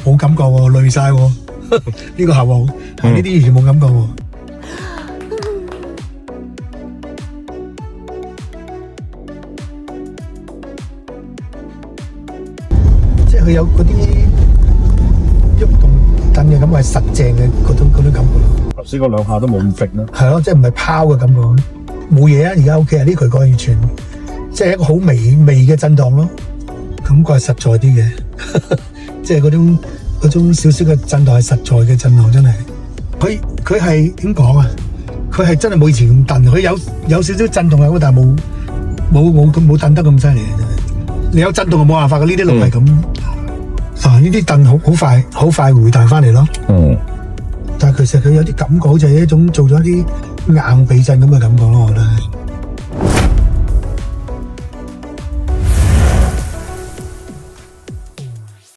冇感覺喎，累晒喎。呢個客戶係呢啲完全冇感覺喎。即係佢有嗰啲喐動震嘅感覺係實正嘅嗰種感覺咯。頭先嗰兩下都冇咁揈啦。係咯，即係唔係拋嘅感覺，冇嘢啊！而家 OK 啊，呢渠蓋完全即係一個好微嘅震盪咯，感覺係實在啲嘅，即係嗰種少少嘅震盪係實在嘅震盪，真係。佢係點講啊？佢係真係冇以前咁震，佢有少少震動啊，但係冇震得咁犀利嘅真係。你有震動就冇辦法嘅，呢啲路係咁。呢啲震好快回彈翻嚟咯。但係其實佢有啲感覺，好似係一種做咗啲硬避震咁嘅感覺咯，我覺得。